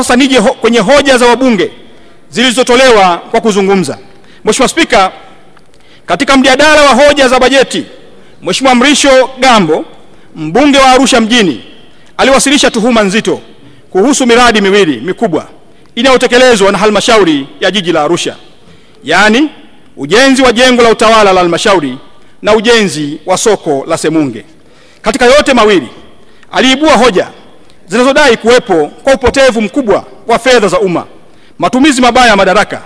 sasa nije kwenye hoja za wabunge zilizotolewa kwa kuzungumza. Mheshimiwa Spika, katika mjadala wa hoja za bajeti, Mheshimiwa Mrisho Gambo, mbunge wa Arusha mjini, aliwasilisha tuhuma nzito kuhusu miradi miwili mikubwa inayotekelezwa na halmashauri ya jiji la Arusha, yaani ujenzi wa jengo la utawala la halmashauri na ujenzi wa soko la Semunge. Katika yote mawili, aliibua hoja zinazodai kuwepo kwa upotevu mkubwa wa fedha za umma, matumizi mabaya ya madaraka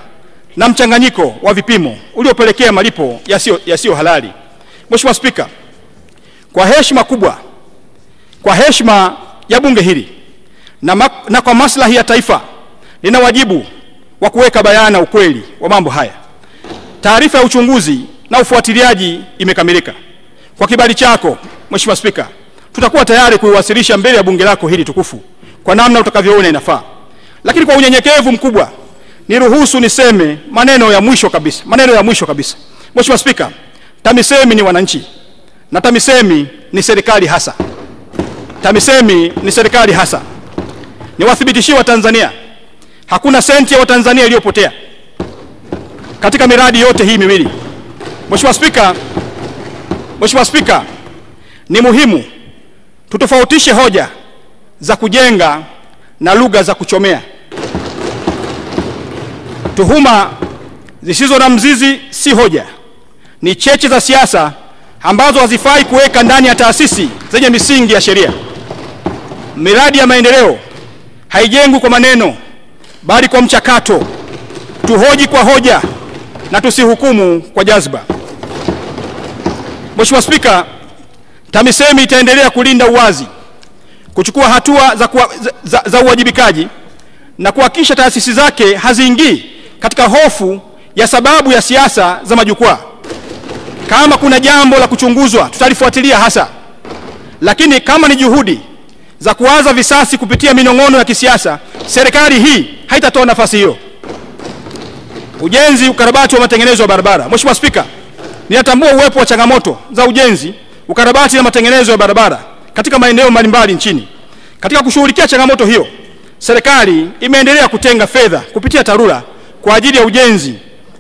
na mchanganyiko wa vipimo uliopelekea malipo yasiyo halali. Mheshimiwa Spika, kwa heshima kubwa, kwa heshima ya bunge hili na kwa maslahi ya taifa, nina wajibu wa kuweka bayana ukweli wa mambo haya. Taarifa ya uchunguzi na ufuatiliaji imekamilika. Kwa kibali chako, Mheshimiwa Spika, tutakuwa tayari kuiwasilisha mbele ya bunge lako hili tukufu kwa namna utakavyoona inafaa. Lakini kwa unyenyekevu mkubwa, niruhusu niseme maneno ya mwisho kabisa. Mheshimiwa Spika, TAMISEMI ni wananchi na TAMISEMI ni serikali hasa. TAMISEMI ni serikali hasa. Niwathibitishie Watanzania, hakuna senti ya Watanzania iliyopotea katika miradi yote hii miwili. Mheshimiwa Spika, ni muhimu tutofautishe hoja za kujenga na lugha za kuchomea. Tuhuma zisizo na mzizi si hoja, ni cheche za siasa ambazo hazifai kuweka ndani ya taasisi zenye misingi ya sheria. Miradi ya maendeleo haijengwi kwa maneno, bali kwa mchakato. Tuhoji kwa hoja na tusihukumu kwa jazba. Mheshimiwa Spika, TAMISEMI itaendelea kulinda uwazi, kuchukua hatua za uwajibikaji na kuhakikisha taasisi zake haziingii katika hofu ya sababu ya siasa za majukwaa. Kama kuna jambo la kuchunguzwa, tutalifuatilia hasa. Lakini kama ni juhudi za kuanza visasi kupitia minong'ono ya kisiasa, serikali hii haitatoa nafasi hiyo. Ujenzi, ukarabati wa matengenezo ya barabara. Mheshimiwa Spika, ninatambua uwepo wa changamoto za ujenzi, ukarabati na matengenezo ya barabara katika maeneo mbalimbali nchini. Katika kushughulikia changamoto hiyo, serikali imeendelea kutenga fedha kupitia TARURA kwa ajili ya ujenzi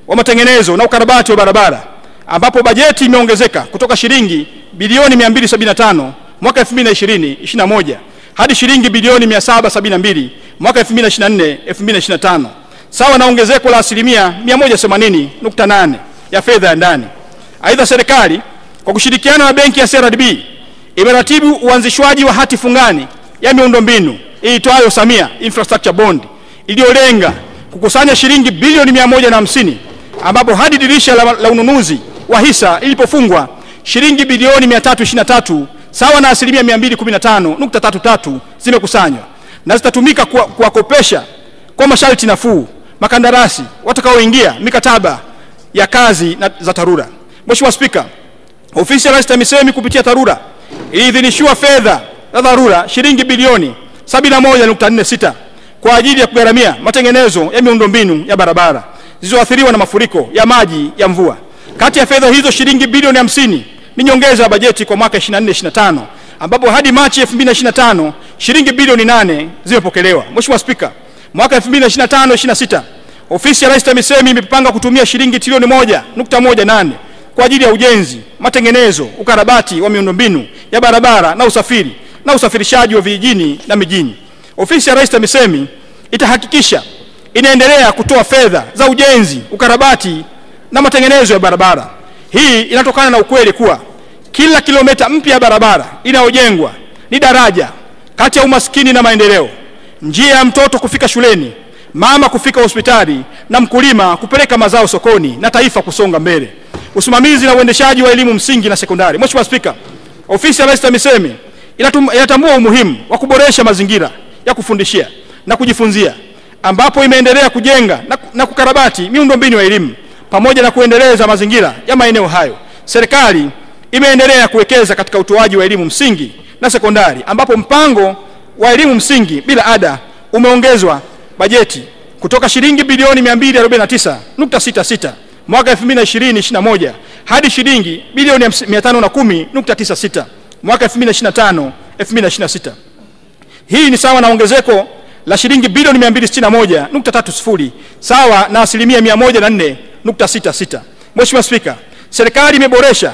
wa matengenezo na ukarabati wa barabara, ambapo bajeti imeongezeka kutoka shilingi bilioni 275 mwaka 2020-2021 hadi shilingi bilioni 772 mwaka 2024-2025, sawa na ongezeko la asilimia 180.8 ya fedha ya ndani. Aidha, serikali kwa kushirikiana na benki ya CRDB imeratibu uanzishwaji wa hati fungani ya miundombinu iitwayo Samia Infrastructure Bond iliyolenga kukusanya shilingi bilioni 150, ambapo hadi dirisha la ununuzi wa hisa ilipofungwa shilingi bilioni 323 sawa na asilimia 215.33 zimekusanywa na zitatumika kuwakopesha kwa masharti nafuu makandarasi watakaoingia mikataba ya kazi za TARURA. Mheshimiwa Spika, ofisi ya Rais TAMISEMI kupitia TARURA iliidhinishiwa fedha za dharura shilingi bilioni 71.46 kwa ajili ya kugharamia matengenezo ya miundombinu ya barabara zilizoathiriwa na mafuriko ya maji ya mvua. Kati ya fedha hizo shilingi bilioni 50 ni nyongeza ya bajeti kwa mwaka 24-25, ambapo hadi Machi 2025 shilingi bilioni 8 zimepokelewa. Mheshimiwa Spika, mwaka 2025-26 ofisi ya Rais TAMISEMI imepanga kutumia shilingi trilioni 1.18 kwa ajili ya ujenzi, matengenezo, ukarabati wa miundombinu ya barabara na usafirishaji wa vijijini na mijini. Ofisi ya Rais TAMISEMI itahakikisha inaendelea kutoa fedha za ujenzi, ukarabati na matengenezo ya barabara. Hii inatokana na ukweli kuwa kila kilomita mpya ya barabara inayojengwa ni daraja kati ya umaskini na maendeleo, njia ya mtoto kufika shuleni, mama kufika hospitali na mkulima kupeleka mazao sokoni na taifa kusonga mbele. Usimamizi na uendeshaji wa elimu msingi na sekondari. Mheshimiwa Spika, ofisi ya Rais TAMISEMI inatambua umuhimu wa kuboresha mazingira ya kufundishia na kujifunzia, ambapo imeendelea kujenga na kukarabati miundombinu ya elimu pamoja na kuendeleza mazingira ya maeneo hayo. Serikali imeendelea kuwekeza katika utoaji wa elimu msingi na sekondari, ambapo mpango wa elimu msingi bila ada umeongezwa bajeti kutoka shilingi bilioni 249.66 mwaka 2020-2021 hadi shilingi bilioni 510.96 mwaka 2025-2026. Hii ni sawa na ongezeko la shilingi bilioni 261.30 sawa na asilimia 104.66. Mheshimiwa Spika, serikali imeboresha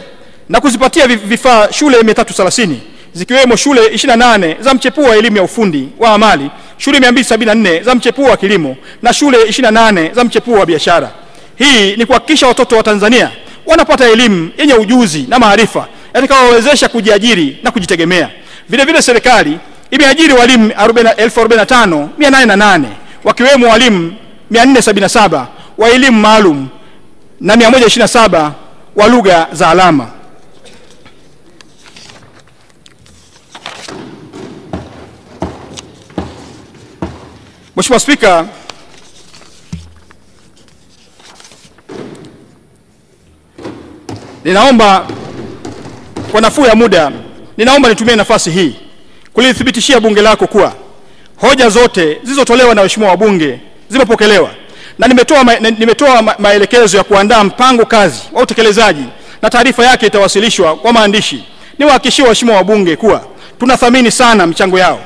na kuzipatia vifaa shule 330 zikiwemo shule 28 za mchepuo wa elimu ya ufundi wa amali, shule 274 za mchepuo wa kilimo na shule 28 za mchepuo wa biashara. Hii ni kuhakikisha watoto wa Tanzania wanapata elimu yenye ujuzi na maarifa yatakayowawezesha kujiajiri na kujitegemea. Vile vile serikali imeajiri walimu 45,808 wakiwemo walimu 477 wa elimu maalum na 127 wa lugha za alama. Mheshimiwa Spika, ninaomba kwa nafuu ya muda, nitumie nafasi hii kulithibitishia bunge lako kuwa hoja zote zilizotolewa na waheshimiwa wabunge zimepokelewa na nimetoa maelekezo ya kuandaa mpango kazi wa utekelezaji na taarifa yake itawasilishwa kwa maandishi. Niwahakikishie waheshimiwa wabunge kuwa tunathamini sana michango yao